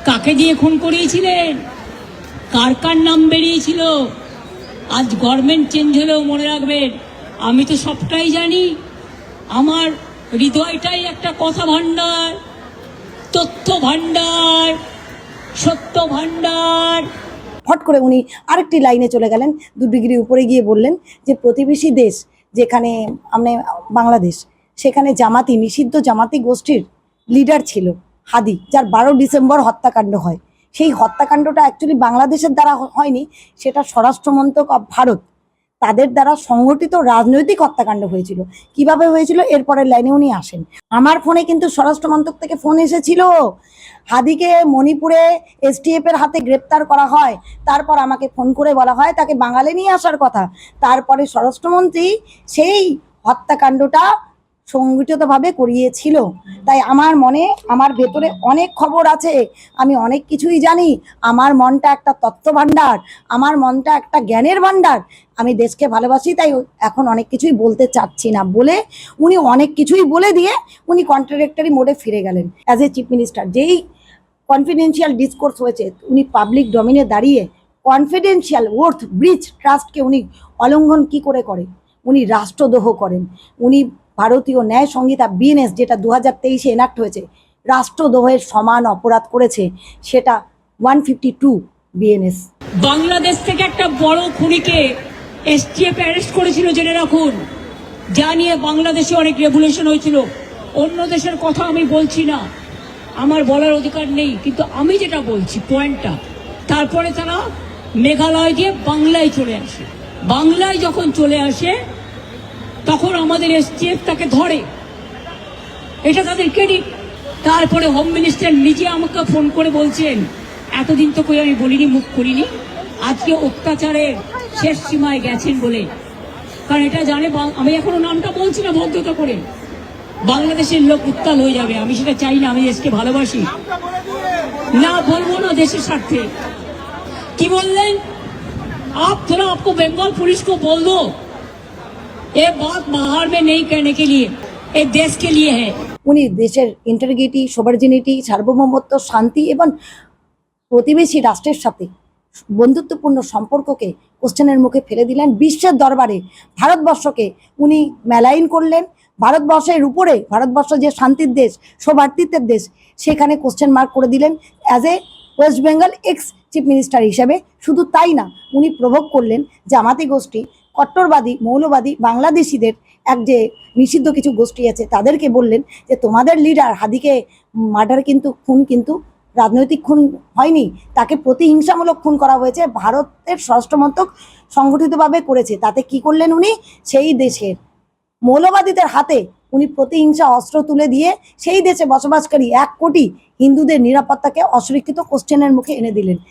কাকে দিয়ে খুন করিয়েছিলেন, কার কার নাম বেরিয়েছিল। আজ গভর্নমেন্ট চেঞ্জ হলেও মনে রাখবেন, আমি তো সবটাই জানি। আমার হৃদয়টাই একটা কথা ভান্ডার, তথ্য ভান্ডার, সত্য ভান্ডার। হট করে উনি আরেকটি লাইনে চলে গেলেন, 2 ডিগ্রি উপরে গিয়ে বললেন যে প্রতিবেশী দেশ যেখানে বাংলাদেশ, সেখানে জামাতি, নিষিদ্ধ জামাতি গোষ্ঠীর লিডার ছিল হাদি, যার 12 ডিসেম্বর হত্যাকাণ্ড হয়। সেই হত্যাকাণ্ডটা অ্যাকচুয়ালি বাংলাদেশের দ্বারা হয়নি, সেটা স্বরাষ্ট্র মন্ত্রক অফ ভারত তাদের দ্বারা সংগঠিত রাজনৈতিক হত্যাকাণ্ড হয়েছিল। কিভাবে হয়েছিল এরপরের লাইনে উনি আসেন। আমার ফোনে কিন্তু স্বরাষ্ট্র মন্ত্রক থেকে ফোন এসেছিল, হাদিকে মণিপুরে এসটিএফ এর হাতে গ্রেপ্তার করা হয়, তারপর আমাকে ফোন করে বলা হয় তাকে বাঙালি নিয়ে আসার কথা। তারপরে স্বরাষ্ট্রমন্ত্রী সেই হত্যাকাণ্ডটা সংগঠিতভাবে করিয়েছিল। তাই আমার মনে, আমার ভেতরে অনেক খবর আছে, আমি অনেক কিছুই জানি। আমার মনটা একটা তথ্য ভাণ্ডার, আমার মনটা একটা জ্ঞানের ভাণ্ডার। আমি দেশকে ভালোবাসি, তাই এখন অনেক কিছুই বলতে চাচ্ছি না বলে উনি অনেক কিছুই বলে দিয়ে উনি কন্ট্রাডিক্টরি মোডে ফিরে গেলেন। অ্যাজ এ চিফ মিনিস্টার যেই কনফিডেন্সিয়াল ডিসকোর্স হয়েছে, উনি পাবলিক ডোমেনে দাঁড়িয়ে কনফিডেন্সিয়াল ওর্থ ব্রিচ ট্রাস্টকে উনি অলঙ্ঘন কি করে করেন। উনি রাষ্ট্রদ্রোহ করেন। উনি ভারতীয় ন্যায় সংহিতা বিএনএস, যেটা 2023-এ এনাক্ট হয়েছে, রাষ্ট্রদ্রোহের সমান অপরাধ করেছে, সেটা 152 বিএনএস। বাংলাদেশ থেকে একটা বড় খুনিকে এসটিএফ অ্যারেস্ট করেছিল, জেনে রাখুন। যা নিয়ে বাংলাদেশে অনেক রেভুলেশন হয়েছিল। অন্য দেশের কথা আমি বলছি না, আমার বলার অধিকার নেই, কিন্তু আমি যেটা বলছি পয়েন্টটা। তারপরে তারা মেঘালয় দিয়ে বাংলায় চলে আসে। বাংলায় যখন চলে আসে তখন আমাদের এসটিএফ তাকে ধরে, এটা তাদের ক্রেডিট। তারপরে হোম মিনিস্টার নিজে আমাকে ফোন করে বলছেন, এতদিন তো কই আমি বলিনি, মুখ করিনি, আজকে অত্যাচারের শেষ সীমায় গেছেন বলে। কারণ এটা জানে, আমি এখনো নামটা বলছি না ভদ্রতা করে, বাংলাদেশের লোক উত্তাল হয়ে যাবে। আমি সেটা চাই না, আমি দেশকে ভালোবাসি। না বলবো না দেশের স্বার্থে। কি বললেন, आप थोड़ा आपको बंगाल पुलिस को बोल दो, ये बात बाहर में नहीं कहने के लिए, ये देश के लिए है। উনি দেশের ইন্টিগ্রিটি, সোভার্জিনিটি, সার্বভৌমত্ব, শান্তি এবং প্রতিবেশী রাষ্ট্রের সাথে বন্ধুত্বপূর্ণ সম্পর্ককে কোশ্চেনের মুখে ফেলে দিলেন। বিশ্বের দরবারে ভারতবর্ষকে উনি মেলাইন করলেন। ভারতবর্ষের উপরে, ভারতবর্ষ যে শান্তির দেশ, সৌভাতৃত্বের দেশ, সেখানে কোশ্চেন মার্ক করে দিলেন as a West Bengal x chief minister হিসেবে। শুধু তাই না, উনি প্রভোগ করলেন জামাতি গোষ্ঠী, কট্টরবাদী, মৌলবাদী বাংলাদেশিদের এক যে নিষিদ্ধ কিছু গোষ্ঠী আছে, তাদেরকে বললেন যে তোমাদের লিডার হাদিকে মার্ডার কিন্তু, খুন কিন্তু রাজনৈতিক খুন হয়নি, তাকে প্রতিহিংসামূলক খুন করা হয়েছে, ভারতের স্বরাষ্ট্র মন্ত্রক সংগঠিতভাবে করেছে। তাতে কি করলেন উনি, সেই দেশের মৌলবাদীদের হাতে উনি প্রতিহিংসা অস্ত্র তুলে দিয়ে সেই দেশে বসবাসকারী 1 কোটি হিন্দুদের নিরাপত্তাকে অসুরক্ষিত কোশ্চেনের মুখে এনে দিলেন।